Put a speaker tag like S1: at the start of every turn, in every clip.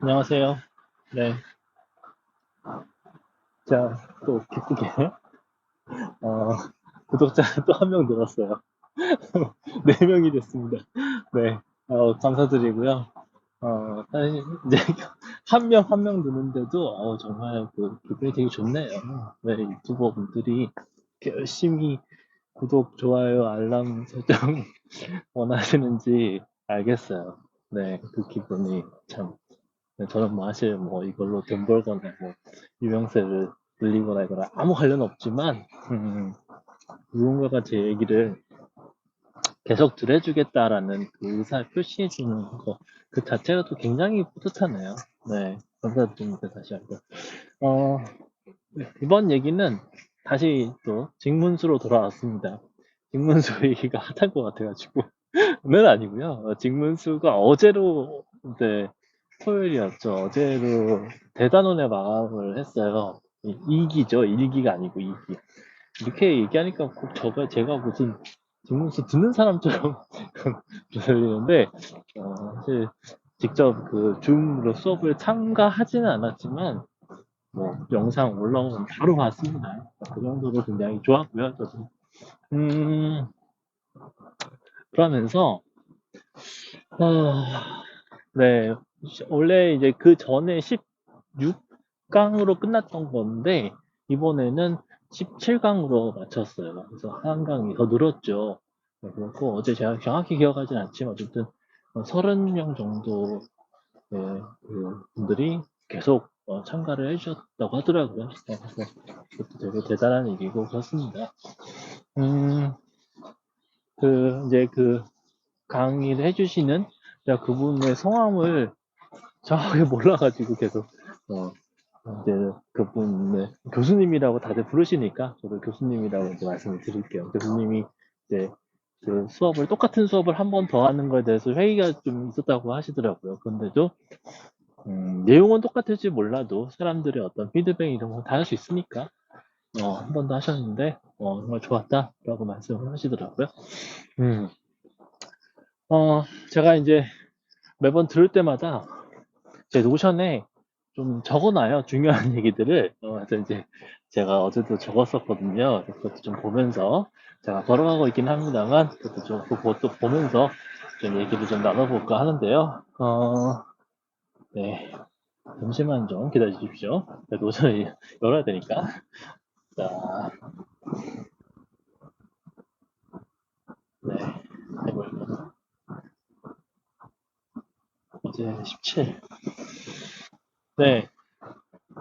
S1: 안녕하세요. 네. 자, 또 기쁘게, 어, 구독자 또 한 명 늘었어요. 네 명이 됐습니다. 네. 감사드리고요. 사실 이제 한 명 한 명 드는데도, 정말 그 기분이 되게 좋네요. 네, 유튜버 분들이 이렇게 열심히 구독, 좋아요, 알람 설정 원하시는지 알겠어요. 네, 그 기분이 참. 네, 저는 뭐 사실 뭐 이걸로 돈 벌거나 뭐 유명세를 늘리거나 이거랑 아무 관련 없지만 누군가가 제 얘기를 계속 들어주겠다라는 그 의사를 표시해 주는 거 그 자체가 또 굉장히 뿌듯하네요. 네, 감사드립니다 다시 한번. 어, 네, 이번 얘기는 다시 또 직문수로 돌아왔습니다. 직문수 얘기가 핫한 것 같아가지고 는 아니고요. 직문수가 어제로 이제 토요일이었죠. 어제로 대단원의 마감을 했어요. 이기죠. 일기가 아니고 이기. 이렇게 얘기하니까 꼭 제가 무슨 직문수 듣는 사람처럼 들리는데 사실 직접 그 줌으로 수업을 참가하지는 않았지만 뭐 영상 올라오면 바로 봤습니다. 그 정도로 굉장히 좋았고요. 저도. 음, 그러면서 네, 원래 이제 그 전에 16강으로 끝났던 건데, 이번에는 17강으로 마쳤어요. 그래서 한 강이 더 늘었죠. 네, 그렇고, 어제 제가 정확히 기억하진 않지만, 어쨌든 30명 정도 그 분들이 계속 참가를 해주셨다고 하더라고요. 그래서 그것도 되게 대단한 일이고, 그렇습니다. 음, 이제 그 강의를 해주시는 제가 그분의 성함을 정확하게 몰라가지고 계속 어, 이제 그분의 교수님이라고 다들 부르시니까 저도 교수님이라고 이제 말씀을 드릴게요. 교수님이 이제 그 수업을 똑같은 수업을 한 번 더 하는 거에 대해서 회의가 좀 있었다고 하시더라고요. 그런데도 내용은 똑같을지 몰라도 사람들의 어떤 피드백 이런 거 다 할 수 있으니까 한 번 더 하셨는데 정말 좋았다라고 말씀을 하시더라고요. 음, 제가 이제 매번 들을 때마다 제 노션에 좀 적어놔요. 중요한 얘기들을. 그래서 이제 제가 어제도 적었었거든요. 그것도 좀 보면서 제가 걸어가고 있긴 합니다만 그것도 보면서 좀 얘기를 좀 나눠볼까 하는데요. 네. 잠시만 좀 기다려 주십시오. 노션을 열어야 되니까. 자, 네. 해볼게요. 어제 17. 네.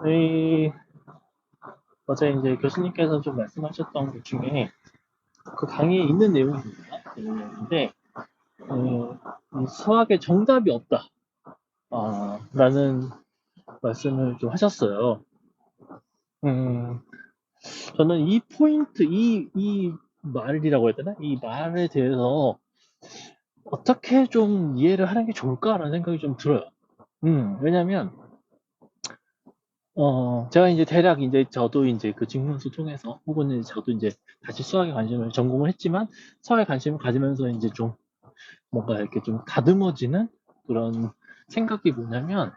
S1: 이, 어제 이제 교수님께서 좀 말씀하셨던 것 중에 그 강의에 있는 내용입니다. 내용인데, 이 수학에 정답이 없다. 라는 말씀을 좀 하셨어요. 음, 저는 이 포인트, 이 말이라고 해야 되나? 이 말에 대해서 어떻게 좀 이해를 하는 게 좋을까라는 생각이 좀 들어요. 왜냐면, 제가 이제 대략 이제 저도 이제 그 직문수 통해서 혹은 이제 저도 이제 다시 수학에 관심을 전공을 했지만 수학에 관심을 가지면서 이제 좀 뭔가 이렇게 좀 다듬어지는 그런 생각이 뭐냐면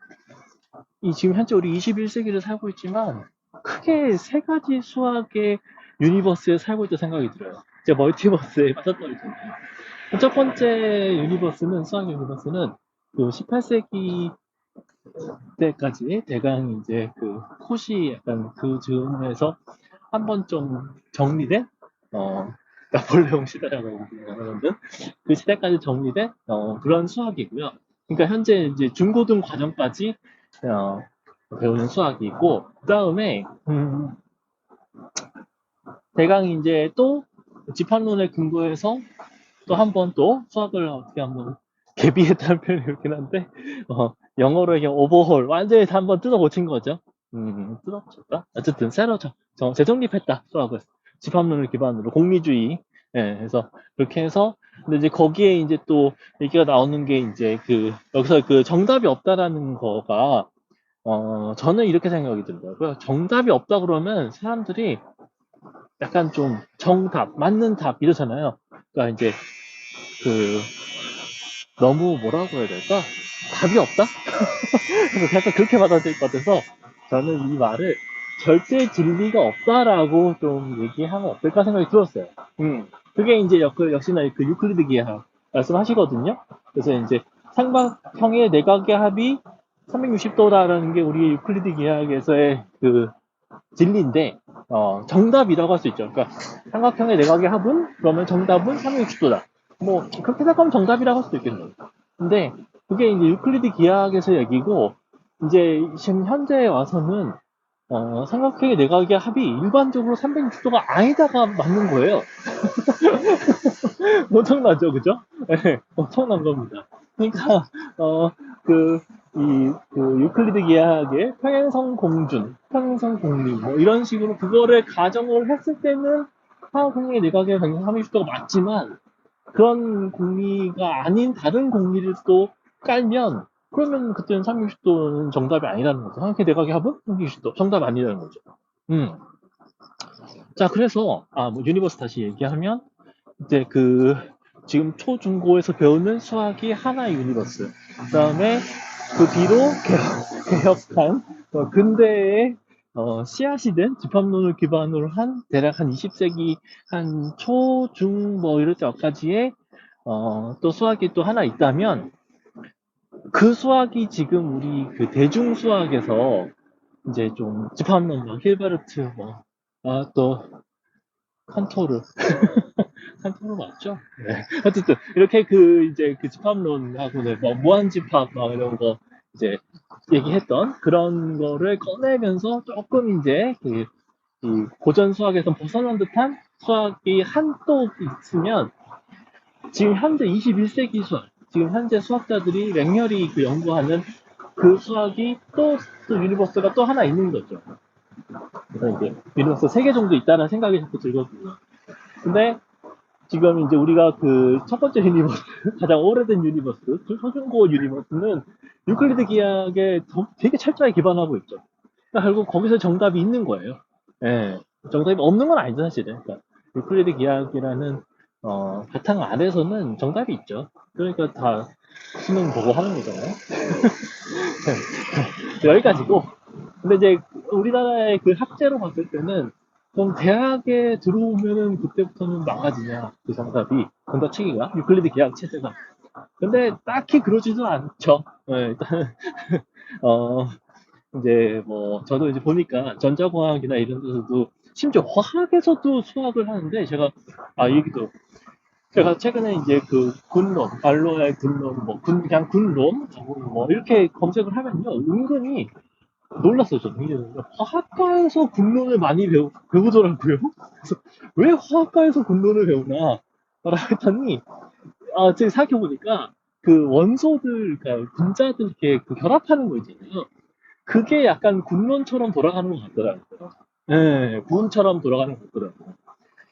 S1: 이 지금 현재 우리 21세기를 살고 있지만 크게 세 가지 수학의 유니버스에 살고 있다 생각이 들어요. 제가 멀티버스에 빠졌다고 했잖아요. 첫 번째 유니버스는 수학 유니버스는 그 18세기 때까지 대강 이제 그 코시 약간 그 즈음에서 한번 좀 정리된 나폴레옹 시대라고 하는데 그 시대까지 정리된 그런 수학이고요. 그러니까 현재 이제 중고등 과정까지 어, 배우는 수학이고 그 다음에 대강 이제 또 집합론에 근거해서 또 한 번 또 수학을 어떻게 한번 개비했다는 표현이 그렇긴 한데 영어로 그냥 오버홀 완전히 다 한번 뜯어 고친 거죠. 뜯어 고쳤다. 어쨌든 새로 재정립했다 수학을 집합론을 기반으로 공리주의. 예, 그래서 그렇게 해서 근데 이제 거기에 이제 또 얘기가 나오는 게 이제 그 여기서 그 정답이 없다라는 거가 저는 이렇게 생각이 들더라고요. 정답이 없다 그러면 사람들이 약간 좀 정답, 맞는 답 이러잖아요. 그러니까 이제 그 너무 뭐라고 해야 될까? 답이 없다? 그래서 약간 그렇게 받아들일 것 같아서 저는 이 말을 절대 진리가 없다라고 좀 얘기하면 어떨까 생각이 들었어요. 그게 이제 역시나 그 유클리드 기하 말씀하시거든요. 그래서 이제 삼각형의 내각의 합이 360도다라는 게 우리 유클리드 기하학에서의 그 진리인데, 정답이라고 할 수 있죠. 그러니까 삼각형의 내각의 합은 그러면 정답은 360도다. 뭐 그렇게 생각하면 정답이라고 할 수도 있겠네요. 근데 그게 이제 유클리드 기하학에서 얘기고 이제 지금 현재에 와서는 삼각형의 내각의 합이 일반적으로 360도가 아니다가 맞는 거예요. 엄청나죠, 그죠? 네, 엄청난 겁니다. 그러니까, 그, 유클리드 기하학의 평행선 공준, 평행선 공리, 뭐, 이런 식으로 그거를 가정을 했을 때는 화학공리의 내각의 평행 30도가 맞지만, 그런 공리가 아닌 다른 공리를 또 깔면, 그러면 그때는 360도는 정답이 아니라는 거죠. 삼각형의 내각의 합은 360도, 정답 아니라는 거죠. 음. 자, 그래서, 뭐, 유니버스 다시 얘기하면, 이제 지금 초중고에서 배우는 수학이 하나의 유니버스. 그 다음에 그 뒤로 개혁한, 근대의, 씨앗이 된 집합론을 기반으로 한, 대략 한 20세기, 한 초, 중, 뭐, 이럴 때까지의, 또 수학이 또 하나 있다면, 그 수학이 지금 우리 그 대중 수학에서 이제 좀 집합론, 뭐, 힐베르트, 뭐, 또, 칸토르, 칸토르 맞죠? 네. 어쨌든 이렇게 이제 그 집합론하고 뭐 무한집합 막 이런 거 이제 얘기했던 그런 거를 꺼내면서 조금 이제 이 고전 수학에서 벗어난 듯한 수학이 한또 있으면 지금 현재 21세기 수학, 지금 현재 수학자들이 맹렬히 연구하는 그 수학이 또 유니버스가 또 하나 있는 거죠. 그래서 이제 유니버스 3개 정도 있다는 생각이 자꾸 들거든요. 근데 지금 이제 우리가 그 첫 번째 유니버스, 가장 오래된 유니버스, 초중고 유니버스는 유클리드 기하학에 되게 철저하게 기반하고 있죠. 그러니까 결국 거기서 정답이 있는 거예요. 예. 정답이 없는 건 아니죠, 사실은. 그러니까 유클리드 기하학이라는 바탕 아래서는 정답이 있죠. 그러니까 다 수능 보고 하는 거잖아요. 여기까지고. 근데 이제 우리나라의 그 학제로 봤을 때는 좀 대학에 들어오면은 그때부터는 망가지냐 그 정답이 정답 체계가 유클리드 계약 체제가. 근데 딱히 그러지도 않죠. 네, 일단 어 이제 뭐 저도 이제 보니까 전자공학이나 이런 데서도 심지어 화학에서도 수학을 하는데 얘기도 제가 최근에 이제 그 군론 발로의 군론 그냥 군론 뭐 이렇게 검색을 하면요 은근히 놀랐어요, 저는. 이게 화학과에서 군론을 많이 배우더라고요. 그래서 왜 화학과에서 군론을 배우나? 라고 했더니, 제가 생각해보니까 그 원소들, 그러니까 분자들 이렇게 결합하는 거 있잖아요. 그게 약간 군론처럼 돌아가는 것 같더라고요. 네, 구음처럼 돌아가는 것 같더라고요.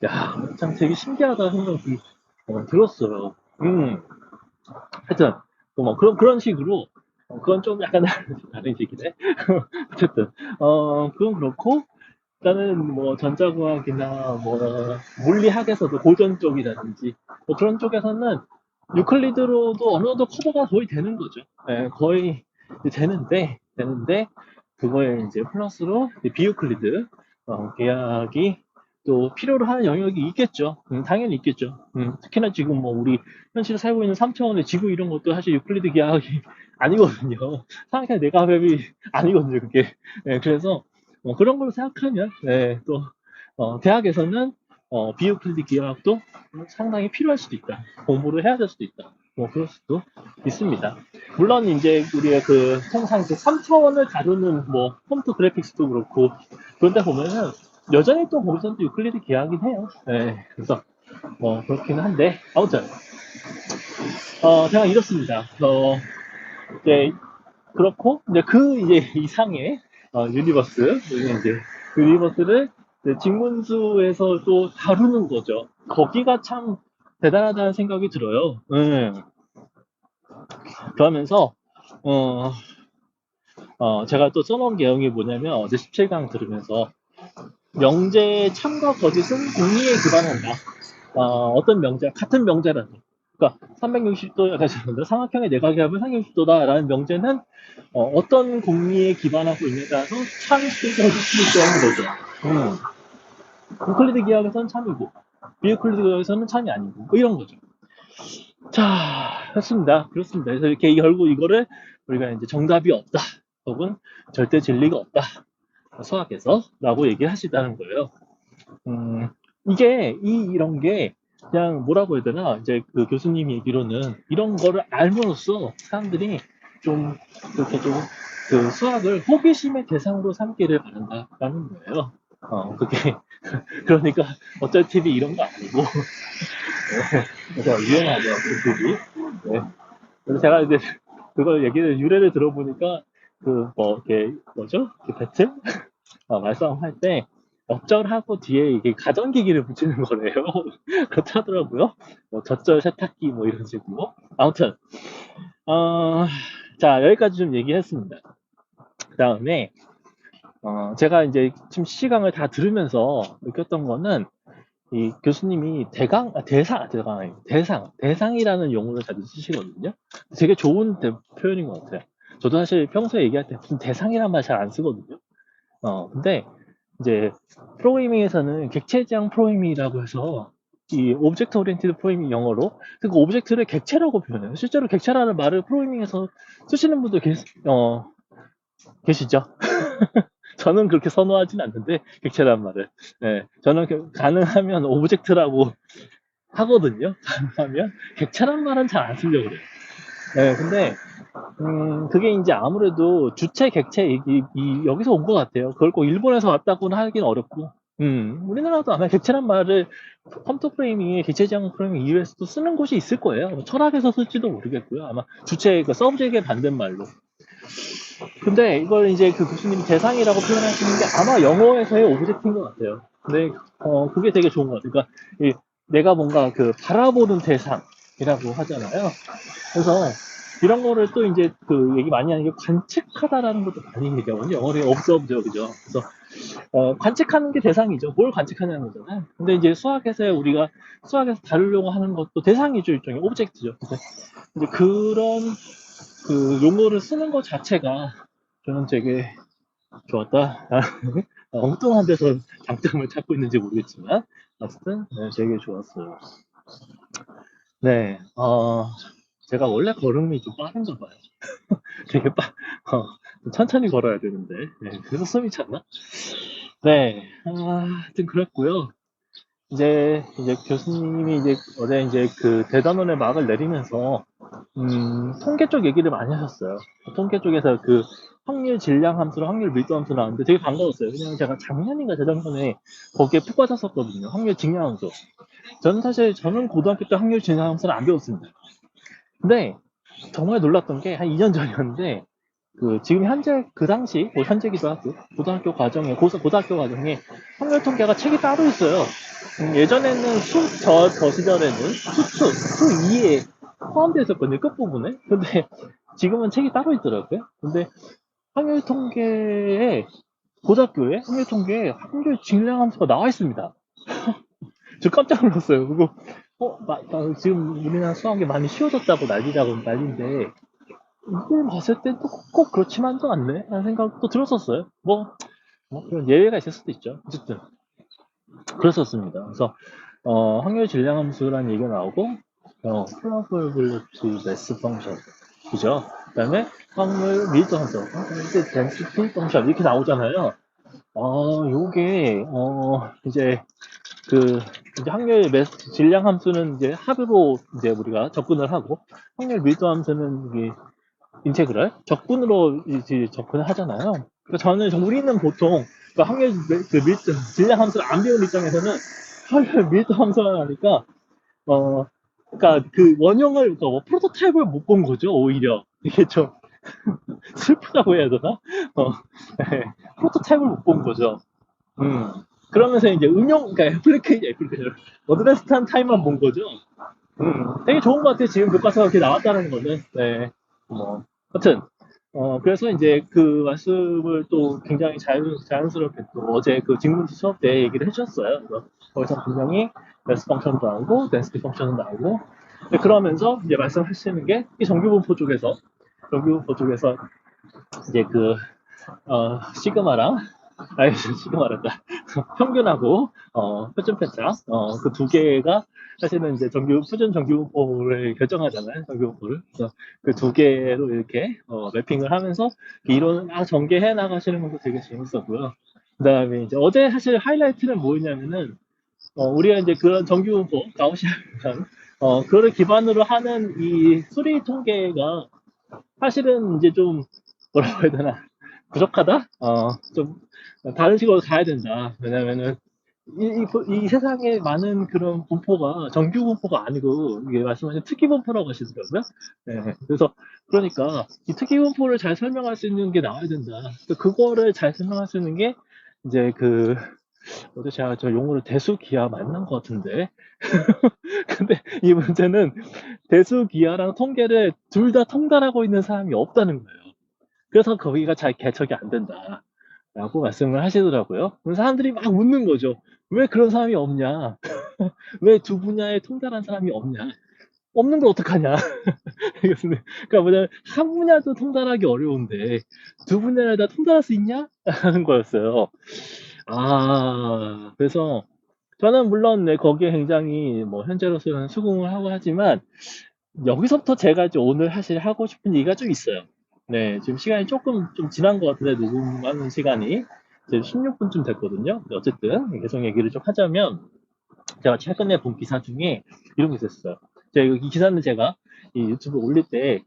S1: 야, 참 되게 신기하다 생각이 들었어요. 하여튼, 뭐 그런 식으로, 그건 좀 약간 다른 얘기네. 어쨌든, 그건 그렇고, 일단은 뭐 전자공학이나 뭐 물리학에서도 고전 쪽이라든지 뭐 그런 쪽에서는 유클리드로도 어느 정도 커버가 거의 되는 거죠. 예, 거의 되는데 그거에 이제 플러스로 비유클리드 계약이 또 필요로 하는 영역이 있겠죠. 당연히 있겠죠. 특히나 지금 뭐 우리 현실에 살고 있는 3차원의 지구 이런 것도 사실 유클리드 계약이 아니거든요. 상하이 내가압이 아니거든요, 그게. 그래서 그런 걸로 생각하면 또 대학에서는 비유클리드 기하학도 상당히 필요할 수도 있다. 공부를 해야 될 수도 있다. 뭐 그럴 수도 있습니다. 물론 이제 우리가 통상 3차원을 다루는 뭐 컴퓨터 그래픽스도 그렇고 그런데 보면은 여전히 또 거기서도 유클리드 기하학이긴 해요. 그래서 그렇긴 한데 아무튼 제가 이렇습니다. 이제 그렇고 이제 이상의 유니버스 이제 유니버스를 직문수에서 또 다루는 거죠. 거기가 참 대단하다는 생각이 들어요. 그러면서 어, 제가 또 써놓은 내용이 뭐냐면 어제 17강 들으면서 명제의 참과 거짓은 공리에 기반한다. 어떤 명제, 같은 명제라도 그러니까 360도, 삼각형의 내각압은 360도다라는 명제는 어떤 공리에 기반하고 있느냐에 따라서 참일 수도 있고 하는 거죠. 유클리드 기하학에서는 참이고 비유클리드 기하학에서는 참이 아니고 뭐 이런 거죠. 자, 그렇습니다. 그래서 이렇게 결국 이거를 우리가 이제 정답이 없다 혹은 절대 진리가 없다 수학에서라고 얘기를 하시다는 거예요. 이런 게 그냥 뭐라고 해야 되나, 이제 그 교수님 얘기로는 이런 거를 알므로써 사람들이 좀 이렇게 좀 그 수학을 호기심의 대상으로 삼기를 바란다라는 거예요. 그게 그러니까 어쩔 TV 이런 거 아니고 그래서 유행하죠, 그 TV. 네. 그래서 제가 이제 그걸 얘기를 유래를 들어보니까 그 뭐 이렇게 뭐죠? 배틀 말싸움 할 때 어쩔하고 뒤에 이게 가전기기를 붙이는 거래요. 그렇게 하더라고요. 뭐 젖절 세탁기 뭐 이런 식으로. 아무튼 자, 여기까지 좀 얘기했습니다. 그 다음에 제가 이제 지금 시강을 다 들으면서 느꼈던 거는 이 교수님이 대상이라는 용어를 자주 쓰시거든요. 되게 좋은 표현인 것 같아요. 저도 사실 평소에 얘기할 때 무슨 대상이란 말 잘 안 쓰거든요. 근데 이제 프로그래밍에서는 객체지향 프로그래밍이라고 해서 이 오브젝트 오리엔티드 프로그래밍 영어로 그 오브젝트를 객체라고 표현해요. 실제로 객체라는 말을 프로그래밍에서 쓰시는 분도 계시죠. 저는 그렇게 선호하진 않는데 객체란 말을. 네, 저는 가능하면 오브젝트라고 하거든요. 가능하면 객체란 말은 잘 안 쓰려고 그래요. 네, 근데 그게 이제 아무래도 주체, 객체, 여기서 온 것 같아요. 그걸 꼭 일본에서 왔다고는 하긴 어렵고, 우리나라도 아마 객체란 말을 컴퓨터 프레이밍에 객체지향 프레이밍 이외에서도 쓰는 곳이 있을 거예요. 철학에서 쓸지도 모르겠고요. 아마 주체, 그 서브젝트의 반대말로. 근데 이걸 이제 그 교수님이 대상이라고 표현하시는 게 아마 영어에서의 오브젝트인 것 같아요. 근데, 그게 되게 좋은 것 같아요. 그러니까, 내가 뭔가 그 바라보는 대상이라고 하잖아요. 그래서 이런 거를 또 이제 그 얘기 많이 하는 게 관측하다라는 것도 많이 얘기하거든요. 영어로 observe죠, 그죠? 그래서 관측하는 게 대상이죠. 뭘 관측하냐는 거잖아요. 근데 이제 수학에서 다루려고 하는 것도 대상이죠, 일종의 오브젝트죠. 그래서 이제 그런 그 용어를 쓰는 것 자체가 저는 되게 좋았다. 엉뚱한 데서 장점을 찾고 있는지 모르겠지만 어쨌든 되게 좋았어요. 네, 제가 원래 걸음이 좀 빠른가 봐요. 되게 천천히 걸어야 되는데. 네, 그래서 숨이 찼나? 네, 하여튼 그랬고요. 이제 교수님이 이제 어제 이제 그 대단원의 막을 내리면서, 통계 쪽 얘기를 많이 하셨어요. 통계 쪽에서 그 확률 질량 함수랑 확률 밀도 함수 나왔는데 되게 반가웠어요. 왜냐면 제가 작년인가 재작년에 거기에 푹 빠졌었거든요. 확률 증량 함수. 저는 고등학교 때 확률 증량 함수를 안 배웠습니다. 근데 정말 놀랐던 게 한 2년 전이었는데 그 지금 현재 그 당시 뭐 현재기도 하고 고등학교 과정에 확률 통계가 책이 따로 있어요. 예전에는 저 시절에는 수 2에 포함되어 있었거든요, 끝부분에. 근데 지금은 책이 따로 있더라고요. 근데 확률 통계에 고등학교에 확률 통계에 확률 질량 함수가 나와 있습니다. 저 깜짝 놀랐어요. 그리고 지금 우리나라 수학이 많이 쉬워졌다고 난리인데 이걸 봤을 때 꼭 그렇지만도 않네 라는 생각도 들었었어요. 뭐 그런 예외가 있을 수도 있죠. 어쨌든 그랬었습니다. 그래서 확률 질량 함수라는 얘기가 나오고 프로버빌리티 매스 펑션 이죠. 그다음에 확률 밀도 함수, 덴시티 펑션 이렇게 나오잖아요. 요게 이제 확률 질량 함수는 이제 합으로 이제 우리가 접근을 하고 확률 밀도 함수는 이게 인테그랄 적분으로 이제 접근을 하잖아요. 그러니까 우리는 보통 그 확률 밀도 질량 함수를 안 배운 입장에서는 확률 밀도 함수를 하니까 그러니까 그 원형을 그러니까 뭐 프로토타입을 못 본 거죠. 오히려 이게 좀 슬프다고 해야 되나? 네, 프로토타입을 못 본 거죠. 그러면서 이제 그러니까 애플리케이션 어드밴스드 타입만 본 거죠. 되게 좋은 것 같아요. 지금 교과서가 이렇게 나왔다는 거는. 네. 하여튼, 그래서 이제 그 말씀을 또 굉장히 자연스럽게 또 어제 그 직문지 수업 때 얘기를 해주셨어요. 그래서 거기서 분명히 매스 펑션도 나오고, 덴시티 펑션도 나오고, 네, 그러면서 이제 말씀하시는 게 이 정규분포 쪽에서 이제 시그마랑 아니 시그마란다 평균하고 표준 편차 그 두 개가 사실은 이제 표준 정규분포를 결정하잖아요. 정규분포를. 그래서 그 두 개로 이렇게 매핑을 하면서 이론을 막 전개해 나가시는 것도 되게 재밌었고요. 그다음에 이제 어제 사실 하이라이트는 뭐였냐면은 우리가 이제 그런 정규분포 가우시안 그거를 기반으로 하는 이 수리 통계가 사실은 이제 좀 뭐라고 해야 되나 부족하다. 좀 다른 식으로 가야 된다. 왜냐면은 이 세상에 많은 그런 분포가 정규 분포가 아니고 이게 말씀하신 특기 분포라고 하시더라고요. 네, 그래서 그러니까 이 특기 분포를 잘 설명할 수 있는 게 나와야 된다. 그거를 잘 설명할 수 있는 게 이제 어제 제가 저 용어를 대수기하 맞는 것 같은데 근데 이 문제는 대수기하랑 통계를 둘 다 통달하고 있는 사람이 없다는 거예요. 그래서 거기가 잘 개척이 안 된다. 라고 말씀을 하시더라고요. 그래서 사람들이 막 묻는 거죠. 왜 그런 사람이 없냐? 왜 두 분야에 통달한 사람이 없냐? 없는 걸 어떡하냐? 그러니까 뭐냐면 한 분야도 통달하기 어려운데 두 분야를 다 통달할 수 있냐? 하는 거였어요. 그래서 저는 물론 네, 거기에 굉장히 뭐 현재로서는 수긍을 하고 하지만 여기서부터 제가 이제 오늘 사실 하고 싶은 얘기가 좀 있어요. 네, 지금 시간이 조금 좀 지난 것 같은데 녹음하는 시간이 이제 16분쯤 됐거든요. 근데 어쨌든 계속 얘기를 좀 하자면 제가 최근에 본 기사 중에 이런 게 있었어요. 제가 이 기사는 제가 이 유튜브 올릴 때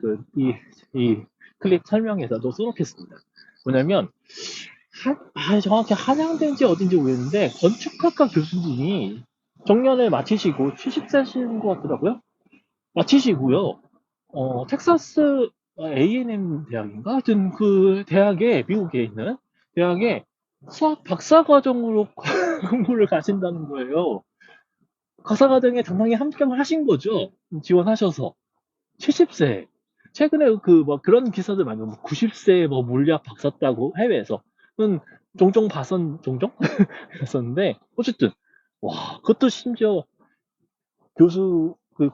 S1: 이 클립 설명에서도 써놓겠습니다. 뭐냐면 정확히 한양대인지 어딘지 모르겠는데 건축학과 교수님이 정년을 마치시고 70세신 것 같더라고요. 마치시고요. 텍사스 A&M 대학인가? 하여튼 그 대학에, 미국에 있는 대학에 수학 박사 과정으로 공부를 가신다는 거예요. 박사 과정에 당당히 합격을 하신 거죠. 지원하셔서. 70세. 최근에 뭐 그런 기사들 많이 뭐 90세 뭐 물리학 박사 따고 해외에서는 종종 종종? 봤었는데, 어쨌든, 와, 그것도 심지어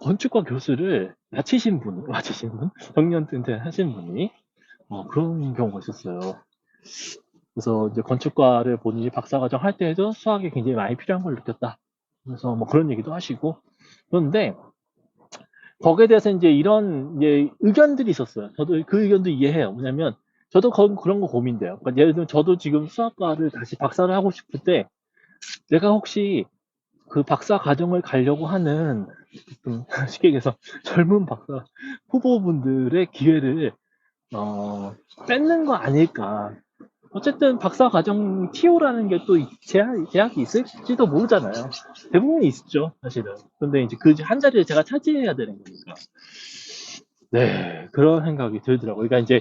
S1: 건축과 교수를 마치신 분? 정년 은퇴하신 분이, 그런 경우가 있었어요. 그래서 이제 건축과를 본인이 박사과정 할 때에도 수학이 굉장히 많이 필요한 걸 느꼈다. 그래서 뭐 그런 얘기도 하시고. 그런데, 거기에 대해서 이제 이런 이제 의견들이 있었어요. 저도 그 의견도 이해해요. 뭐냐면, 저도 그런 거 고민돼요. 그러니까 예를 들면 저도 지금 수학과를 다시 박사를 하고 싶을 때, 내가 혹시 그 박사 과정을 가려고 하는 좀 쉽게 얘기해서 젊은 박사 후보분들의 기회를 뺏는 거 아닐까. 어쨌든 박사 과정 TO라는 게 또 제약이 있을지도 모르잖아요. 대부분 있죠, 사실은. 근데 이제 그 한 자리를 제가 차지해야 되는 거니까. 네, 그런 생각이 들더라고요. 그러니까 이제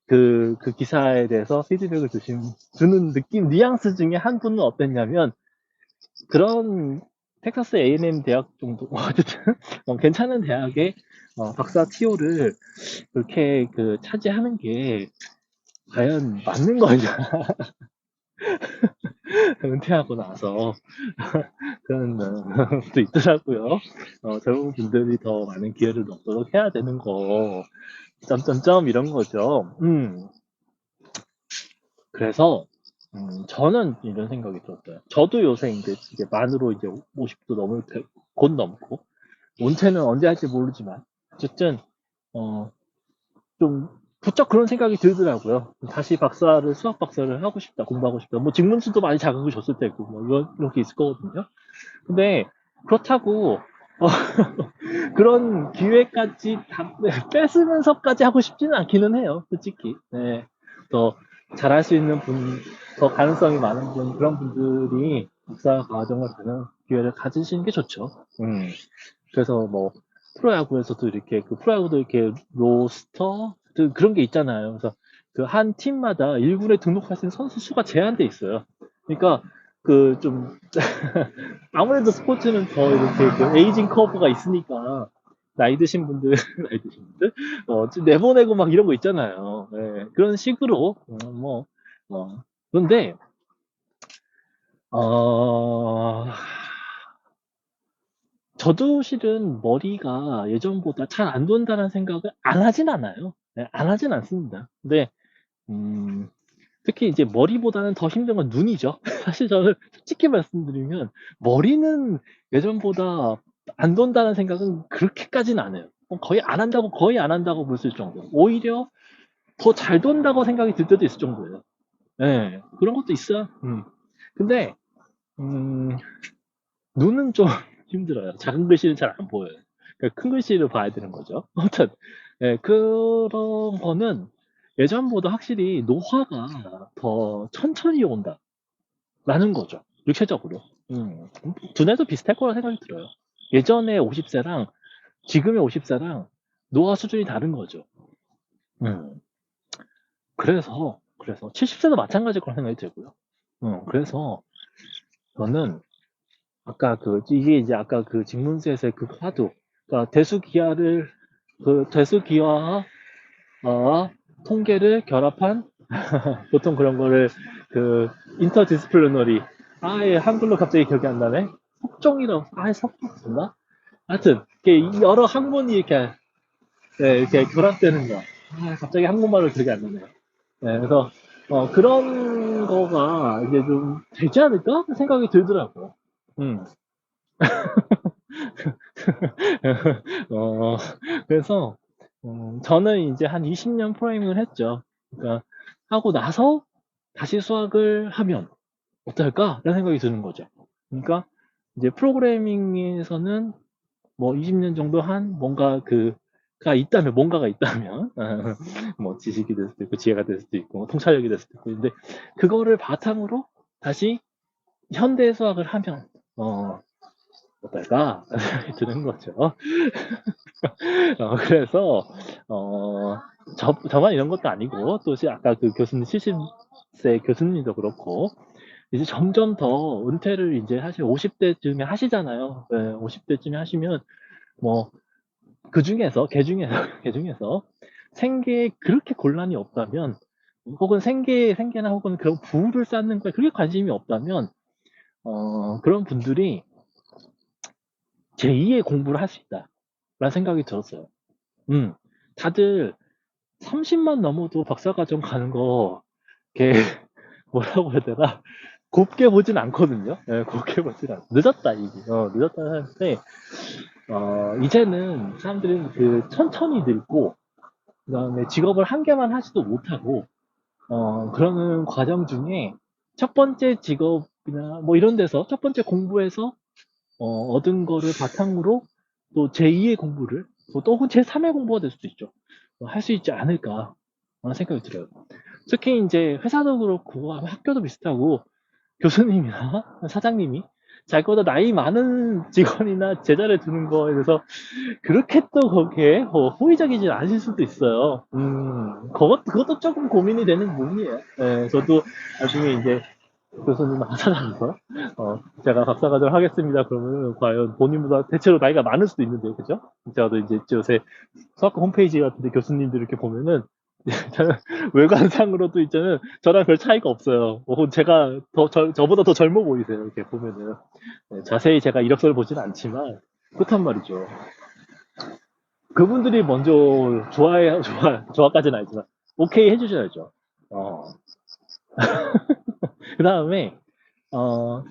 S1: 그 기사에 대해서 피드백을 주는 뉘앙스 중에 한 분은 어땠냐면, 그런 텍사스 A&M 대학 정도 어쨌든 괜찮은 대학의 박사 TO를 그렇게 차지하는 게 과연 맞는 거냐 은퇴하고 나서 그런 것도 있더라고요. 젊은 분들이 더 많은 기회를 얻도록 해야 되는 거 점점점 이런 거죠. 그래서 저는 이런 생각이 들었어요. 저도 요새 이제 만으로 이제 50도 곧 넘고 은퇴는 언제 할지 모르지만 어쨌든 어, 좀 부쩍 그런 생각이 들더라고요. 다시 수학 박사를 하고 싶다, 공부하고 싶다. 뭐 직문수도 많이 자극을 줬을 때고 뭐 이렇게 있을 거거든요. 근데 그렇다고 그런 기회까지 다 뺏으면서까지 하고 싶지는 않기는 해요, 솔직히. 네. 더 잘할 수 있는 더 가능성이 많은 그런 분들이 박사 과정을 가는 기회를 가지시는 게 좋죠. 그래서 뭐 프로야구에서도 이렇게 프로야구도 이렇게 로스터 그런 게 있잖아요. 그래서 그 한 팀마다 1군에 등록할 수 있는 선수 수가 제한돼 있어요. 그러니까 좀 아무래도 스포츠는 더 이렇게 에이징 커브가 있으니까 나이 드신 분들 나이 드신 분들 좀 내보내고 막 이런 거 있잖아요. 네, 그런 식으로 그런데 어, 저도 실은 머리가 예전보다 잘 안 돈다는 생각을 안 하진 않아요. 네, 안 하진 않습니다. 근데, 음, 특히 이제 머리보다는 더 힘든 건 눈이죠. 사실 저는 솔직히 말씀드리면, 머리는 예전보다 안 돈다는 생각은 그렇게까지는 안 해요. 거의 안 한다고 볼 수 있을 정도. 오히려 더 잘 돈다고 생각이 들 때도 있을 정도예요. 네, 그런 것도 있어요. 근데, 음, 눈은 좀 힘들어요. 작은 글씨는 잘 안 보여요. 그러니까 큰 글씨를 봐야 되는 거죠. 아무튼, 예, 그런 거는 예전보다 확실히 노화가 더 천천히 온다라는 거죠. 육체적으로. 두뇌도 비슷할 거라 생각이 들어요. 예전에 50세랑 지금의 50세랑 노화 수준이 다른 거죠. 음, 그래서 70세도 마찬가지일 거라 생각이 들고요. 그래서 저는 이게 이제 아까 그 직문세에서의 그 화두, 그러니까 대수기하를, 그 대수기하와 통계를 결합한, 보통 그런 거를, 그, 인터디스플리너리, 아예 한글로 갑자기 기억이 안 나네? 석종이라고, 석종 맞나? 하여튼, 이렇게 여러 학문이 이렇게, 네, 이렇게 결합되는 거. 갑자기 한국말로 기억이 안 나네요. 네, 그래서, 그런 거가 이제 좀 되지 않을까? 생각이 들더라고요. 음. 어, 그래서, 저는 이제 한 20년 프로그래밍을 했죠. 그러니까, 하고 나서 다시 수학을 하면 어떨까? 라는 생각이 드는 거죠. 그러니까, 이제 프로그래밍에서는 뭐 20년 정도 한 뭔가가 있다면, 뭐 지식이 될 수도 있고, 지혜가 될 수도 있고, 뭐 통찰력이 될 수도 있고, 근데 그거를 바탕으로 다시 현대 수학을 하면, 어떨까? 라는 생각이 드는 거죠. 그래서 저만 이런 것도 아니고 또 아까 그 교수님 70세 교수님도 그렇고 이제 점점 더 은퇴를 이제 사실 50대쯤에 하시잖아요. 네, 50대쯤에 하시면 뭐 그 중에서 개 중에서 생계에 그렇게 곤란이 없다면 혹은 생계나 혹은 그런 부를 쌓는 거에 그렇게 관심이 없다면 그런 분들이 제2의 공부를 할 수 있다라는 생각이 들었어요. 음, 다들 30만 넘어도 박사과정 가는 거, 걔, 뭐라고 해야 되나? 곱게 보진 않거든요. 예, 곱게 보진 늦었다, 이게. 늦었다 하는데, 이제는 사람들이 천천히 늙고, 그 다음에 직업을 한 개만 하지도 못하고, 그러는 과정 중에 첫 번째 직업이나 뭐 이런 데서 첫 번째 공부에서, 얻은 거를 바탕으로 또 제2의 공부를, 또 혹은 제3의 공부가 될 수도 있죠. 할 수 있지 않을까, 라는 생각이 들어요. 특히 이제 회사도 그렇고 학교도 비슷하고 교수님이나 사장님이 자기보다 나이 많은 직원이나 제자를 두는 거에 대해서 그렇게 또 거기에 호의적이지 않으실 수도 있어요. 그것도 조금 고민이 되는 부분이에요. 예, 저도 나중에 이제 교수님 찾아가서 제가 박사과정 하겠습니다. 그러면 과연 본인보다 대체로 나이가 많을 수도 있는데요, 그죠? 저도 이제 요새 수학과 홈페이지 같은데 교수님들 이렇게 보면은 저는 외관상으로도 있잖아요. 저랑 별 차이가 없어요. 혹은 제가 저보다 더 젊어 보이세요. 이렇게 보면은. 네, 자세히 제가 이력서를 보지는 않지만, 그렇단 말이죠. 그분들이 먼저 좋아까지는 아니지만, 오케이 해주셔야죠. 어, 그 다음에,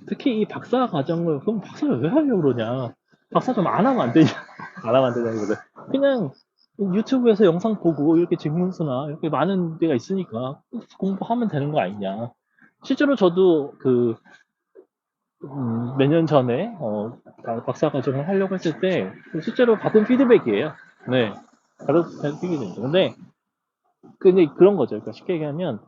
S1: 특히 이 박사 과정을, 그럼 박사를 왜 하려고 그러냐. 박사 좀 안 하면 안 되냐. 안 하면 안 되냐거든. 그냥 유튜브에서 영상 보고 이렇게 직문서나 이렇게 많은 데가 있으니까 공부하면 되는 거 아니냐. 실제로 저도 몇 년 전에, 박사 과정을 하려고 했을 때, 실제로 받은 피드백이에요. 네. 받은 피드백이죠. 근데 그런 거죠. 그러니까 쉽게 얘기하면,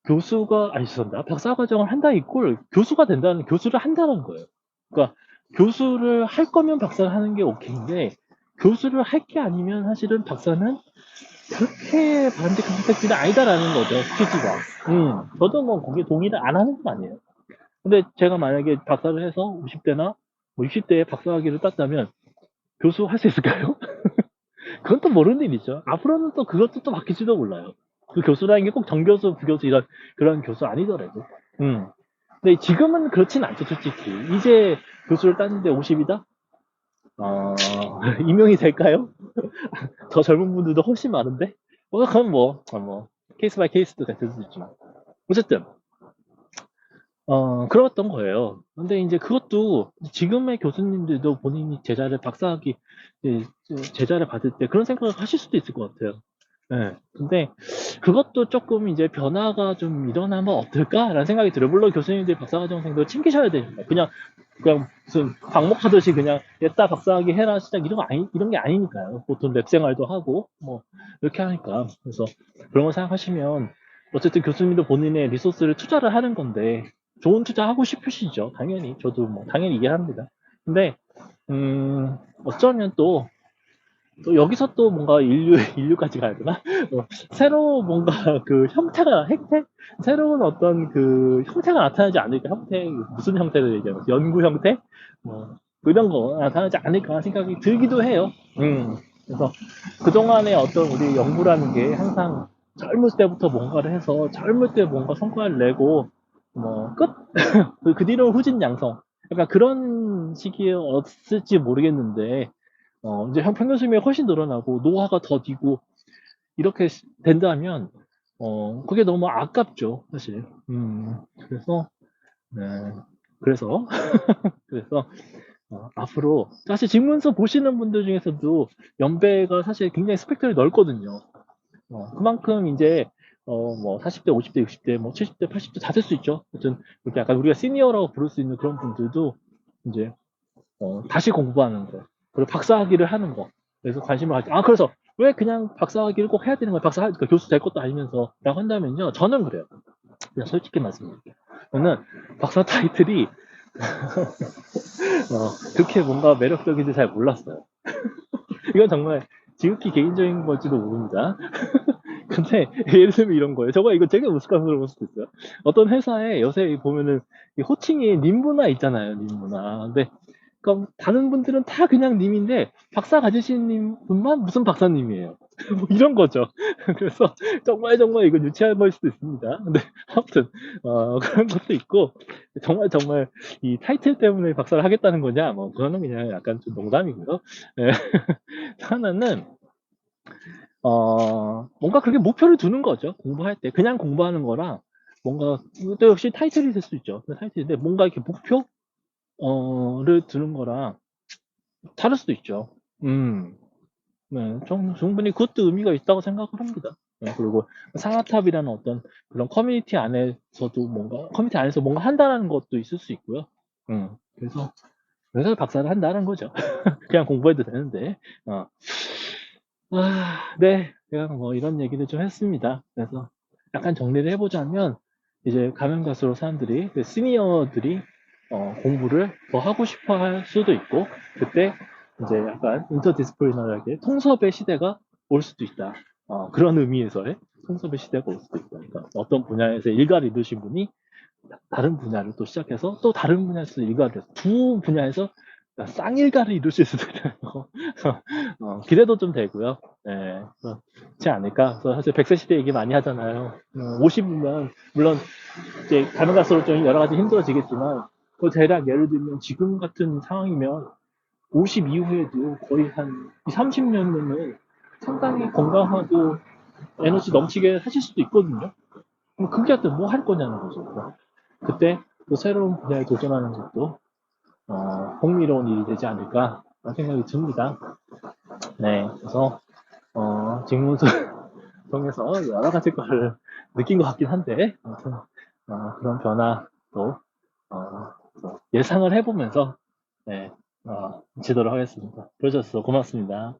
S1: 죄송합니다. 박사 과정을 한다 이꼴 교수를 한다는 거예요. 그러니까 교수를 할 거면 박사를 하는 게 오케이인데, 교수를 할 게 아니면 사실은 박사는 그렇게 바람직한 선택지는 아니다라는 거죠, 취지가. 저도 뭐 거기에 동의를 안 하는 건 아니에요. 근데 제가 만약에 박사를 해서 50대나 뭐 60대에 박사학위를 땄다면 교수 할 수 있을까요? 그건 또 모르는 일이죠. 앞으로는 또 그것도 또 바뀔지도 몰라요. 그 교수라는 게 꼭 정교수, 부교수 이런 그런 교수 아니더라도. 근데 지금은 그렇진 않죠, 솔직히. 이제 교수를 땄는데 50이다? 임용이 될까요? 더 젊은 분들도 훨씬 많은데? 그건 케이스 바이 케이스도 될 수도 있지만. 어쨌든, 그랬던 거예요. 근데 이제 그것도 지금의 교수님들도 본인이 박사학위, 예, 제자를 받을 때 그런 생각을 하실 수도 있을 것 같아요. 예. 근데 그것도 조금 이제 변화가 좀 일어나면 어떨까라는 생각이 들어요. 물론 교수님들 박사과정생도 챙기셔야 됩니다. 그냥 무슨 방목하듯이 그냥 옛다 박사학위 해라 시작 이런 게 아니니까요. 보통 랩 생활도 하고 뭐 이렇게 하니까 그래서 그런 거 생각하시면 어쨌든 교수님도 본인의 리소스를 투자를 하는 건데 좋은 투자 하고 싶으시죠. 당연히 저도 뭐 당연히 이해합니다. 근데 어쩌면 또 여기서 또 뭔가 인류까지 가야 되나? 새로 뭔가 그 새로운 어떤 그 형태가 나타나지 않을까? 무슨 형태를 얘기하는 거지? 연구 형태? 뭐, 이런 거 나타나지 않을까 생각이 들기도 해요. 그래서 그동안의 어떤 우리 연구라는 게 항상 젊을 때부터 뭔가를 해서 젊을 때 뭔가 성과를 내고, 끝? 그 뒤로 후진양성. 약간 그런 시기에 없을지 모르겠는데, 이제 평균 수명이 훨씬 늘어나고 노화가 더디고 이렇게 된다면 그게 너무 아깝죠, 사실. 그래서 네, 그래서 그래서 앞으로 사실 직문서 보시는 분들 중에서도 연배가 사실 굉장히 스펙트럼이 넓거든요. 그만큼 이제 뭐 40대, 50대, 60대, 뭐 70대, 80대 다 될 수 있죠. 하여튼 이렇게 약간 우리가 시니어라고 부를 수 있는 그런 분들도 이제 다시 공부하는 거, 그리고 박사학위를 하는 거. 그래서 관심을 가지. 그래서 왜 그냥 박사학위를 꼭 해야 되는 거야? 그러니까 교수 될 것도 아니면서 라고 한다면요. 저는 그래요. 그냥 솔직히 말씀드릴게요. 저는 박사 타이틀이 그렇게 뭔가 매력적인지 잘 몰랐어요. 이건 정말 지극히 개인적인 걸지도 모릅니다. 근데 예를 들면 이런 거예요. 이거 되게 우스꽝스러울 수도 있어요. 어떤 회사에 요새 보면은 호칭이 님문화 있잖아요. 님문화. 근데 그러니까 다른 분들은 다 그냥 님인데 박사 가지신 분만 무슨 박사님이에요. 뭐 이런 거죠. 그래서 정말 이거 유치한 걸 수도 있습니다. 근데 아무튼 그런 것도 있고 정말 이 타이틀 때문에 박사를 하겠다는 거냐? 뭐 그거는 그냥 약간 좀 농담이고요. 네. 하나는 뭔가 그렇게 목표를 두는 거죠. 공부할 때 그냥 공부하는 거랑 뭔가 또 역시 타이틀이 될 수 있죠. 타이틀인데 뭔가 이렇게 목표를 두는 거랑 다를 수도 있죠. 음, 네, 충분히 그것도 의미가 있다고 생각을 합니다. 네, 그리고 상아탑이라는 어떤 그런 커뮤니티 안에서 뭔가 한다는 것도 있을 수 있고요. 그래서 박사를 한다는 거죠. 그냥 공부해도 되는데. 네. 제가 뭐 이런 얘기를 좀 했습니다. 그래서 약간 정리를 해보자면, 이제 가면 갈수록 사람들이, 그 시니어들이, 공부를 더 하고 싶어 할 수도 있고, 그때 이제 약간 인터디스플리너하게 통섭의 시대가 올 수도 있다. 그런 의미에서의 통섭의 시대가 올 수도 있다. 그러니까 어떤 분야에서 일가를 이루신 분이 다른 분야를 또 시작해서 또 다른 분야에서 일가를 해서 두 분야에서 쌍일가를 이루실 수도 있다는 거. 기대도 좀 되고요. 네, 그렇지 않을까. 그래서 사실 100세 시대 얘기 많이 하잖아요. 50이면 물론 이제 가면 갈수록 좀 여러 가지 힘들어지겠지만 그 대략 예를 들면 지금 같은 상황이면 50 이후에도 거의 한 30년은 상당히 건강하고 에너지 넘치게 하실 수도 있거든요. 그럼 그게 하여튼 뭐 할 거냐는 거죠. 그때 또 새로운 분야에 도전하는 것도 흥미로운 일이 되지 않을까 생각이 듭니다. 네, 그래서 직문서 통해서 여러 가지 거를 느낀 것 같긴 한데 아무튼 그런 변화도 예상을 해보면서 네, 지도록 하겠습니다. 그러셨어 고맙습니다.